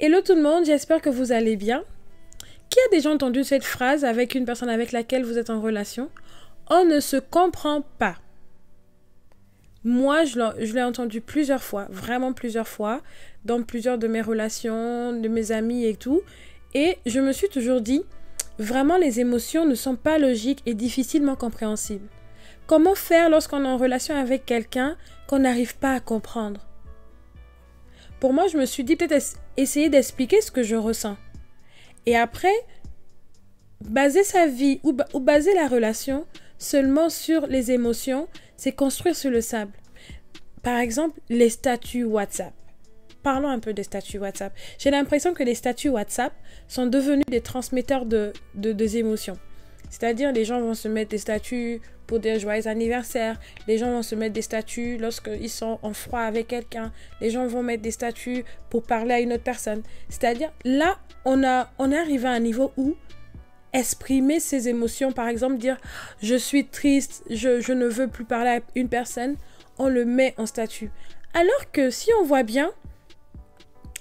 Hello tout le monde, j'espère que vous allez bien. Qui a déjà entendu cette phrase avec une personne avec laquelle vous êtes en relation? On ne se comprend pas. Moi, je l'ai entendu plusieurs fois, vraiment plusieurs fois, dans plusieurs de mes relations, de mes amis et tout. Et je me suis toujours dit, vraiment les émotions ne sont pas logiques et difficilement compréhensibles. Comment faire lorsqu'on est en relation avec quelqu'un qu'on n'arrive pas à comprendre? Pour moi, je me suis dit peut-être essayer d'expliquer ce que je ressens. Et après, baser sa vie ou baser la relation seulement sur les émotions, c'est construire sur le sable. Par exemple, les statuts WhatsApp. Parlons un peu des statuts WhatsApp. J'ai l'impression que les statuts WhatsApp sont devenus des transmetteurs des émotions. C'est-à-dire, les gens vont se mettre des statuts pour dire joyeux anniversaire. Les gens vont se mettre des statuts lorsqu'ils sont en froid avec quelqu'un. Les gens vont mettre des statuts pour parler à une autre personne. C'est-à-dire, là, on est arrivé à un niveau où exprimer ses émotions, par exemple, dire « je suis triste, je ne veux plus parler à une personne », on le met en statut. Alors que si on voit bien,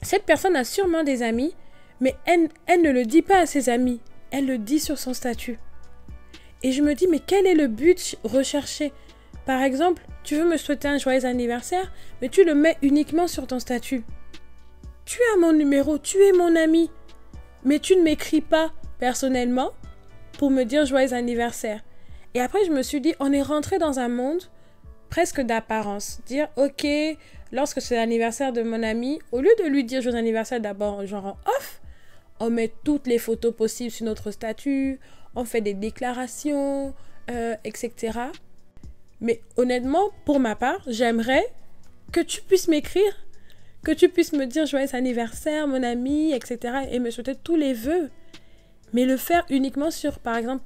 cette personne a sûrement des amis, mais elle ne le dit pas à ses amis. Elle le dit sur son statut. Et je me dis, mais quel est le but recherché? Par exemple, tu veux me souhaiter un joyeux anniversaire, mais tu le mets uniquement sur ton statut. Tu as mon numéro, tu es mon ami, mais tu ne m'écris pas personnellement pour me dire joyeux anniversaire. Et après, je me suis dit, on est rentré dans un monde presque d'apparence. Dire, ok, lorsque c'est l'anniversaire de mon ami, au lieu de lui dire joyeux anniversaire d'abord, genre en off, on met toutes les photos possibles sur notre statut, on fait des déclarations, etc. Mais honnêtement, pour ma part, j'aimerais que tu puisses m'écrire, que tu puisses me dire joyeux anniversaire, mon ami, etc. et me souhaiter tous les vœux. Mais le faire uniquement sur, par exemple,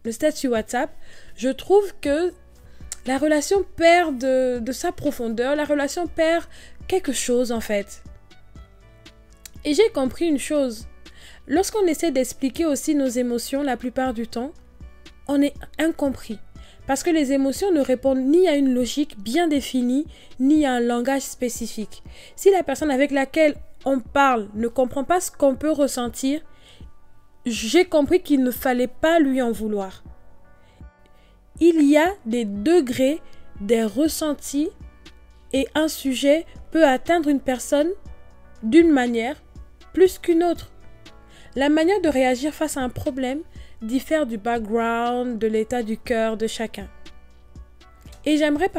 le statut WhatsApp, je trouve que la relation perd de sa profondeur, la relation perd quelque chose en fait. Et j'ai compris une chose. Lorsqu'on essaie d'expliquer aussi nos émotions, la plupart du temps, on est incompris. Parce que les émotions ne répondent ni à une logique bien définie, ni à un langage spécifique. Si la personne avec laquelle on parle ne comprend pas ce qu'on peut ressentir, j'ai compris qu'il ne fallait pas lui en vouloir. Il y a des degrés, des ressentis, et un sujet peut atteindre une personne d'une manière plus qu'une autre. La manière de réagir face à un problème diffère du background, de l'état du cœur de chacun. Et j'aimerais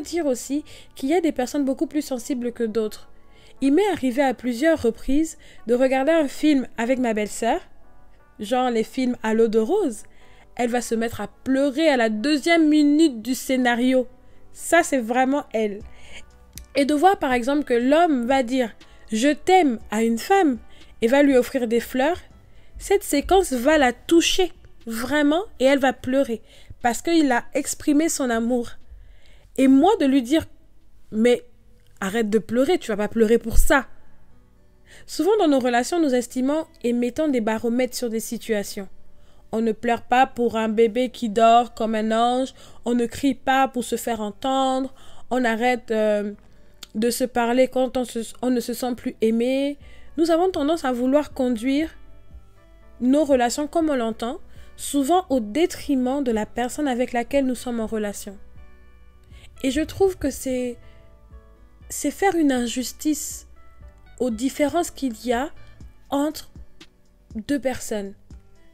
dire aussi qu'il y a des personnes beaucoup plus sensibles que d'autres. Il m'est arrivé à plusieurs reprises de regarder un film avec ma belle-sœur, genre les films à l'eau de rose. Elle va se mettre à pleurer à la 2e minute du scénario. Ça, c'est vraiment elle. Et de voir par exemple que l'homme va dire « je t'aime » à une femme et va lui offrir des fleurs, cette séquence va la toucher vraiment et elle va pleurer parce qu'il a exprimé son amour. Et moi de lui dire « mais arrête de pleurer, tu vas pas pleurer pour ça ». Souvent dans nos relations, nous estimons et mettons des baromètres sur des situations. On ne pleure pas pour un bébé qui dort comme un ange, on ne crie pas pour se faire entendre, on arrête de se parler quand on ne se sent plus aimé. Nous avons tendance à vouloir conduire nos relations comme on l'entend, souvent au détriment de la personne avec laquelle nous sommes en relation. Et je trouve que c'est faire une injustice aux différences qu'il y a entre deux personnes.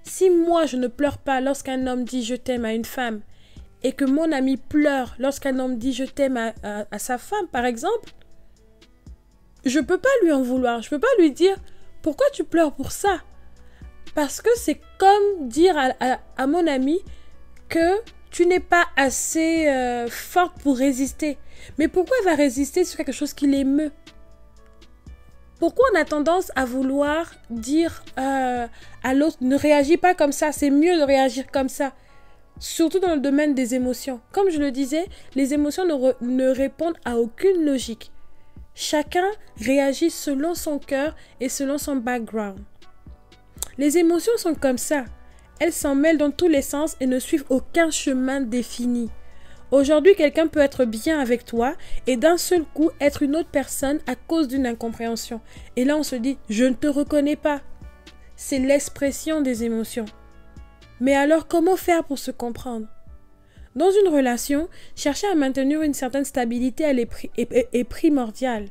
Si moi je ne pleure pas lorsqu'un homme dit je t'aime à une femme et que mon ami pleure lorsqu'un homme dit je t'aime à sa femme par exemple, je peux pas lui en vouloir, je peux pas lui dire pourquoi tu pleures pour ça, parce que c'est comme dire à mon ami que tu n'es pas assez forte pour résister. Mais pourquoi elle va résister sur quelque chose qui l'émeut? Pourquoi on a tendance à vouloir dire à l'autre ne réagis pas comme ça, c'est mieux de réagir comme ça, surtout dans le domaine des émotions. Comme je le disais, les émotions ne répondent à aucune logique. Chacun réagit selon son cœur et selon son background. Les émotions sont comme ça. Elles s'en mêlent dans tous les sens et ne suivent aucun chemin défini. Aujourd'hui, quelqu'un peut être bien avec toi et d'un seul coup être une autre personne à cause d'une incompréhension. Et là, on se dit, je ne te reconnais pas. C'est l'expression des émotions. Mais alors, comment faire pour se comprendre? Dans une relation, chercher à maintenir une certaine stabilité est primordial.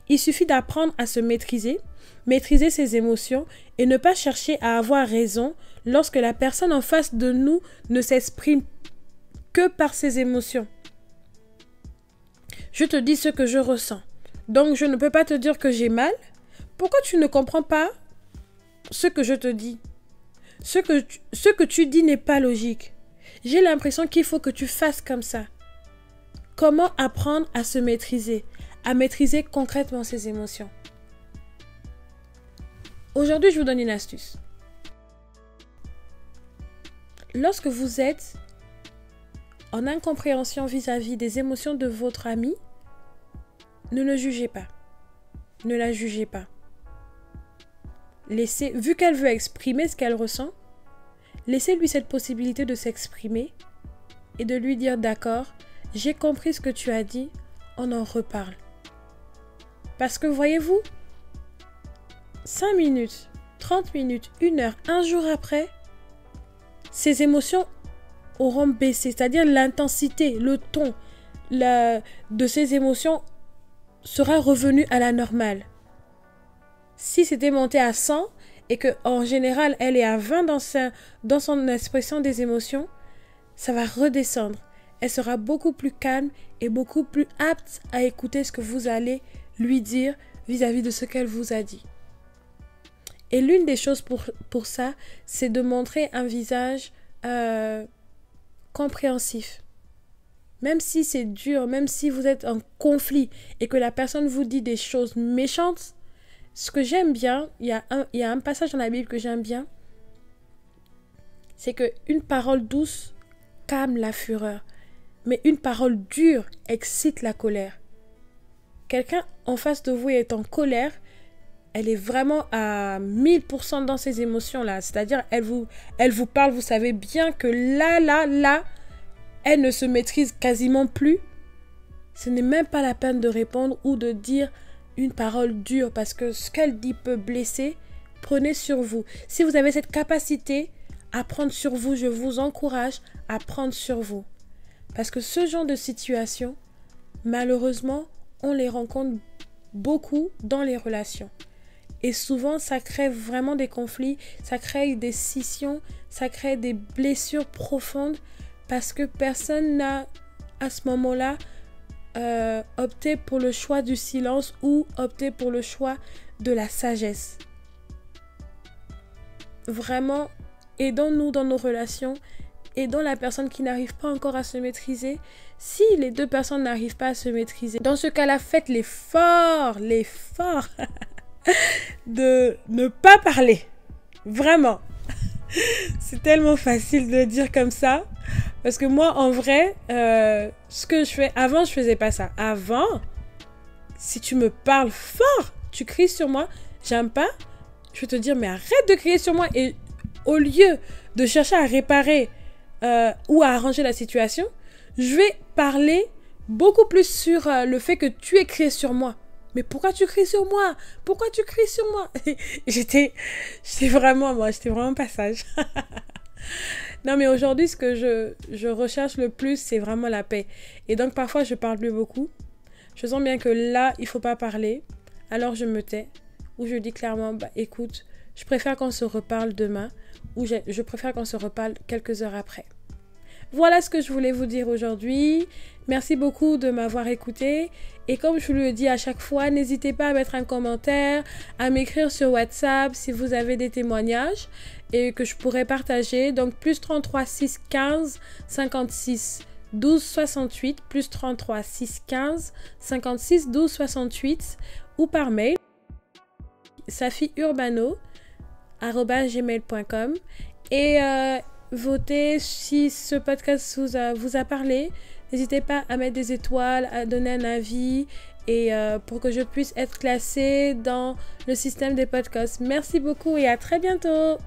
Il suffit d'apprendre à se maîtriser ses émotions et ne pas chercher à avoir raison lorsque la personne en face de nous ne s'exprime que par ses émotions. Je te dis ce que je ressens. Donc je ne peux pas te dire que j'ai mal. Pourquoi tu ne comprends pas ce que je te dis? Ce que tu dis n'est pas logique. J'ai l'impression qu'il faut que tu fasses comme ça. Comment apprendre à se maîtriser, à maîtriser concrètement ses émotions? Aujourd'hui, je vous donne une astuce. Lorsque vous êtes en incompréhension vis-à-vis des émotions de votre ami, ne le jugez pas. Ne la jugez pas. Vu qu'elle veut exprimer ce qu'elle ressent, laissez-lui cette possibilité de s'exprimer et de lui dire d'accord, j'ai compris ce que tu as dit, on en reparle. Parce que voyez-vous, 5 minutes, 30 minutes, 1 heure, un jour après, ces émotions auront baissé, c'est-à-dire l'intensité, le ton de ces émotions sera revenu à la normale. Si c'était monté à 100 et qu'en général elle est à 20 dans son expression des émotions, ça va redescendre. Elle sera beaucoup plus calme et beaucoup plus apte à écouter ce que vous allez lui dire vis-à-vis de ce qu'elle vous a dit. Et l'une des choses pour ça, c'est de montrer un visage compréhensif. Même si c'est dur, même si vous êtes en conflit et que la personne vous dit des choses méchantes, ce que j'aime bien, il y a un passage dans la Bible que j'aime bien, c'est qu'une parole douce calme la fureur, mais une parole dure excite la colère. Quelqu'un en face de vous est en colère, elle est vraiment à 1000% dans ses émotions-là. C'est-à-dire, elle vous parle, vous savez bien que là, elle ne se maîtrise quasiment plus. Ce n'est même pas la peine de répondre ou de dire une parole dure parce que ce qu'elle dit peut blesser. Prenez sur vous. Si vous avez cette capacité à prendre sur vous, je vous encourage à prendre sur vous. Parce que ce genre de situation, malheureusement, on les rencontre beaucoup dans les relations. Et souvent, ça crée vraiment des conflits, ça crée des scissions, ça crée des blessures profondes parce que personne n'a, à ce moment-là, opté pour le choix du silence ou opté pour le choix de la sagesse. Vraiment, aidons-nous dans nos relations, aidons la personne qui n'arrive pas encore à se maîtriser. Si les deux personnes n'arrivent pas à se maîtriser, dans ce cas-là, faites l'effort de ne pas parler. Vraiment. C'est tellement facile de dire comme ça. Parce que moi, en vrai, ce que je fais... Avant, je faisais pas ça. Avant, si tu me parles fort, tu cries sur moi, j'aime pas, je vais te dire, mais arrête de crier sur moi. Et au lieu de chercher à réparer ou à arranger la situation, je vais parler beaucoup plus sur le fait que tu es crié sur moi. Mais pourquoi tu cries sur moi? Pourquoi tu cries sur moi? J'étais vraiment pas sage. Non, mais aujourd'hui, ce que je recherche le plus, c'est vraiment la paix. Et donc, parfois, je parle plus beaucoup. Je sens bien que là, il faut pas parler. Alors, je me tais. Ou je dis clairement, bah, écoute, je préfère qu'on se reparle demain. Ou je préfère qu'on se reparle quelques heures après. Voilà ce que je voulais vous dire aujourd'hui. Merci beaucoup de m'avoir écouté. Et comme je vous le dis à chaque fois, n'hésitez pas à mettre un commentaire, à m'écrire sur WhatsApp si vous avez des témoignages et que je pourrais partager. Donc plus 33 6 15 56 12 68, plus 33 6 15 56 12 68 ou par mail safiurbano@gmail.com et votez si ce podcast vous a parlé. N'hésitez pas à mettre des étoiles, à donner un avis et pour que je puisse être classée dans le système des podcasts. Merci beaucoup et à très bientôt.